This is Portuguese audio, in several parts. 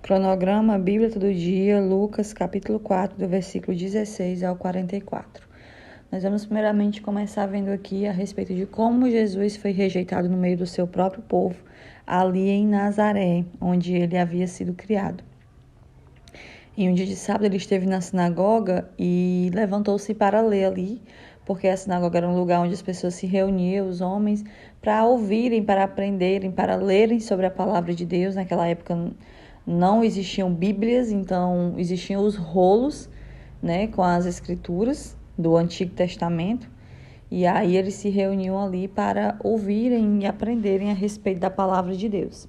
Cronograma Bíblia Todo Dia, Lucas, capítulo 4, do versículo 16 ao 44. Nós vamos primeiramente começar vendo aqui a respeito de como Jesus foi rejeitado no meio do seu próprio povo, ali em Nazaré, onde ele havia sido criado. Em um dia de sábado ele esteve na sinagoga e levantou-se para ler ali, porque a sinagoga era um lugar onde as pessoas se reuniam, os homens, para ouvirem, para aprenderem, para lerem sobre a palavra de Deus. Naquela época não existiam bíblias, então existiam os rolos, né, com as escrituras do Antigo Testamento. E aí eles se reuniam ali para ouvirem e aprenderem a respeito da palavra de Deus.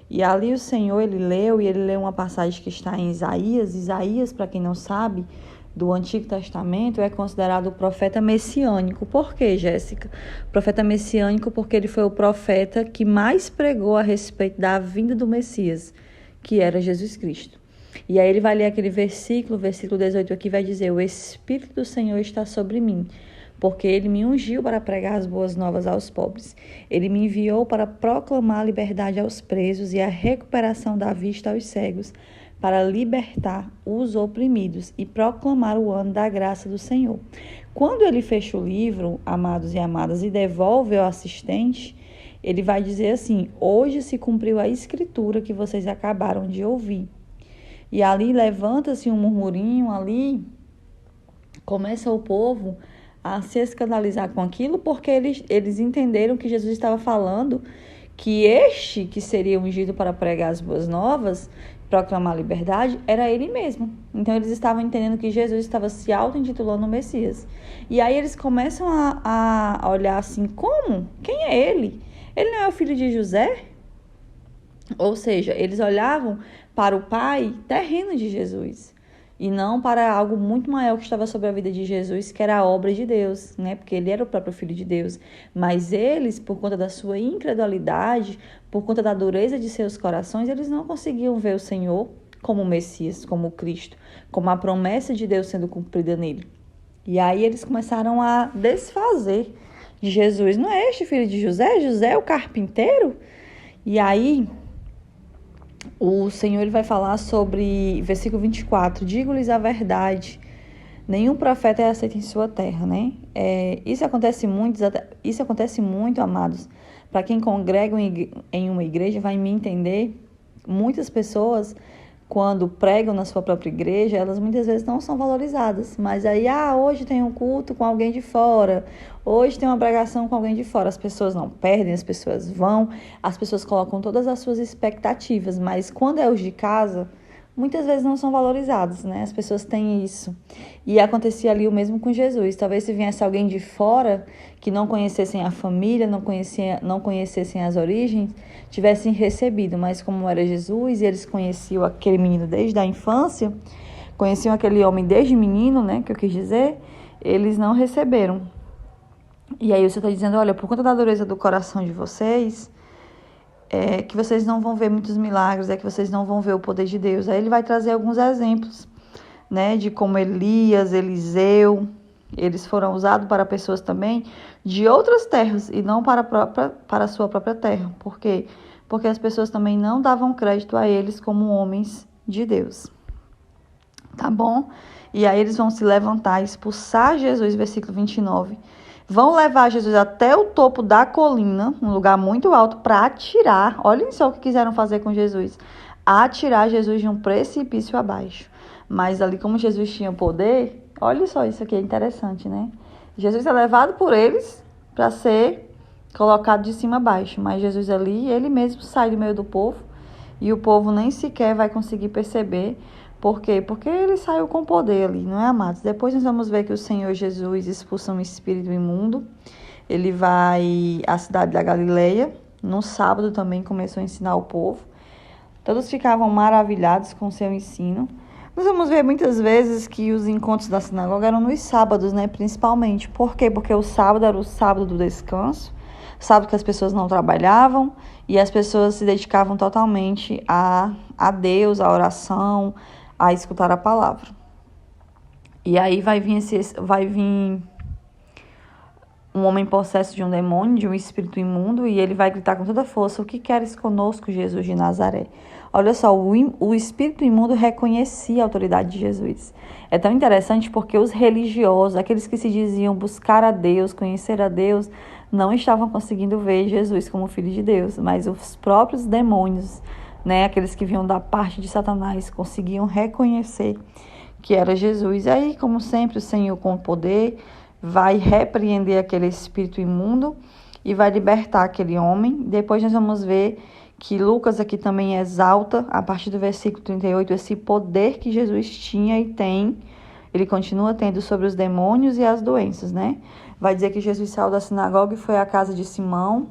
E ali o Senhor, ele leu uma passagem que está em Isaías. Isaías, para quem não sabe, do Antigo Testamento, é considerado o profeta messiânico. Por quê, Jéssica? Profeta messiânico porque ele foi o profeta que mais pregou a respeito da vinda do Messias, que era Jesus Cristo. E aí ele vai ler aquele versículo 18 aqui, vai dizer: o Espírito do Senhor está sobre mim, porque ele me ungiu para pregar as boas novas aos pobres. Ele me enviou para proclamar a liberdade aos presos e a recuperação da vista aos cegos, para libertar os oprimidos e proclamar o ano da graça do Senhor. Quando ele fecha o livro, amados e amadas, e devolve ao assistente, ele vai dizer assim: hoje se cumpriu a escritura que vocês acabaram de ouvir. E ali levanta-se um murmurinho, ali começa o povo a se escandalizar com aquilo, porque eles entenderam que Jesus estava falando que este que seria ungido para pregar as boas novas, proclamar a liberdade, era ele mesmo. Então eles estavam entendendo que Jesus estava se auto-intitulando o Messias. E aí eles começam a olhar assim: como? Quem é ele? Ele não é o filho de José? Ou seja, eles olhavam para o pai terreno de Jesus e não para algo muito maior que estava sobre a vida de Jesus, que era a obra de Deus, né? Porque ele era o próprio Filho de Deus. Mas eles, por conta da sua incredulidade, por conta da dureza de seus corações, eles não conseguiam ver o Senhor como o Messias, como o Cristo, como a promessa de Deus sendo cumprida nele. E aí eles começaram a desfazer de Jesus. Não é este filho de José? José é o carpinteiro? E aí o Senhor ele vai falar sobre, versículo 24, digo-lhes a verdade, nenhum profeta é aceito em sua terra, né? Isso acontece muito, amados. Para quem congrega em uma igreja vai me entender. Muitas pessoas, quando pregam na sua própria igreja, elas muitas vezes não são valorizadas. Mas aí, hoje tem um culto com alguém de fora, hoje tem uma pregação com alguém de fora. As pessoas não perdem, as pessoas vão, as pessoas colocam todas as suas expectativas, mas quando é os de casa, muitas vezes não são valorizados, né? As pessoas têm isso. E acontecia ali o mesmo com Jesus. Talvez se viesse alguém de fora, que não conhecessem a família, não conhecessem as origens, tivessem recebido. Mas como era Jesus, e eles conheciam aquele menino desde a infância, conheciam aquele homem desde menino, né? Que eu quis dizer, eles não receberam. E aí o Senhor está dizendo: olha, por conta da dureza do coração de vocês, que vocês não vão ver muitos milagres, que vocês não vão ver o poder de Deus. Aí ele vai trazer alguns exemplos, né, de como Elias, Eliseu, eles foram usados para pessoas também de outras terras e não para a sua própria terra. Por quê? Porque as pessoas também não davam crédito a eles como homens de Deus. Tá bom? E aí eles vão se levantar, expulsar Jesus, versículo 29. Vão levar Jesus até o topo da colina, um lugar muito alto, para atirar. Olhem só o que quiseram fazer com Jesus. Atirar Jesus de um precipício abaixo. Mas ali, como Jesus tinha poder, olha só, isso aqui é interessante, né? Jesus é levado por eles para ser colocado de cima a baixo. Mas Jesus ali, ele mesmo sai do meio do povo. E o povo nem sequer vai conseguir perceber. Por quê? Porque ele saiu com poder ali, não é, amados? Depois nós vamos ver que o Senhor Jesus expulsa um espírito imundo. Ele vai à cidade da Galileia. No sábado também começou a ensinar o povo. Todos ficavam maravilhados com o seu ensino. Nós vamos ver muitas vezes que os encontros da sinagoga eram nos sábados, né? Principalmente. Por quê? Porque o sábado era o sábado do descanso. Sábado que as pessoas não trabalhavam e as pessoas se dedicavam totalmente a Deus, à oração, a escutar a palavra. E aí vai vir um homem possesso de um demônio, de um espírito imundo, e ele vai gritar com toda força: o que queres conosco, Jesus de Nazaré? Olha só, o espírito imundo reconhecia a autoridade de Jesus. É tão interessante porque os religiosos, aqueles que se diziam buscar a Deus, conhecer a Deus, não estavam conseguindo ver Jesus como Filho de Deus, mas os próprios demônios, né, aqueles que vinham da parte de Satanás, conseguiam reconhecer que era Jesus. E aí, como sempre, o Senhor com poder vai repreender aquele espírito imundo e vai libertar aquele homem. Depois nós vamos ver que Lucas aqui também exalta, a partir do versículo 38, esse poder que Jesus tinha e tem, ele continua tendo sobre os demônios e as doenças, né? Vai dizer que Jesus saiu da sinagoga e foi à casa de Simão,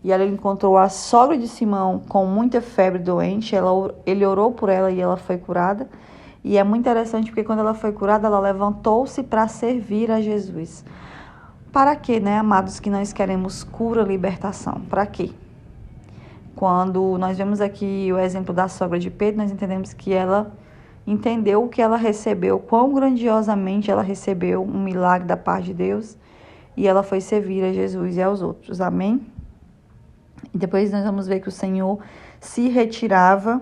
e ela encontrou a sogra de Simão com muita febre doente, ele orou por ela e ela foi curada. E é muito interessante porque quando ela foi curada, ela levantou-se para servir a Jesus. Para quê, né, amados, que nós queremos cura, libertação? Para quê? Quando nós vemos aqui o exemplo da sogra de Pedro, nós entendemos que ela entendeu o que ela recebeu, quão grandiosamente ela recebeu um milagre da parte de Deus, e ela foi servir a Jesus e aos outros. Amém? E depois nós vamos ver que o Senhor se retirava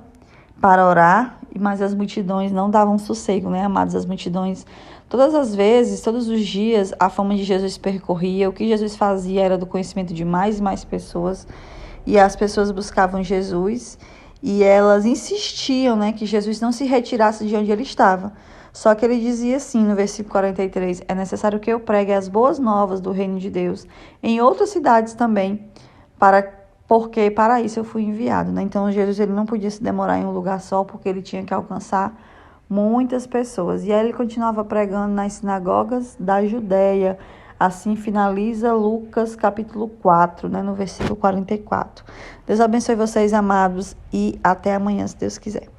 para orar, mas as multidões não davam sossego, né, amados? As multidões, todas as vezes, todos os dias, a fama de Jesus percorria, o que Jesus fazia era do conhecimento de mais e mais pessoas, e as pessoas buscavam Jesus, e elas insistiam, né, que Jesus não se retirasse de onde ele estava. Só que ele dizia assim, no versículo 43, é necessário que eu pregue as boas novas do reino de Deus em outras cidades também, porque para isso eu fui enviado, né? Então Jesus ele não podia se demorar em um lugar só, porque ele tinha que alcançar muitas pessoas. E aí ele continuava pregando nas sinagogas da Judéia. Assim finaliza Lucas capítulo 4, né, no versículo 44. Deus abençoe vocês, amados, e até amanhã, se Deus quiser.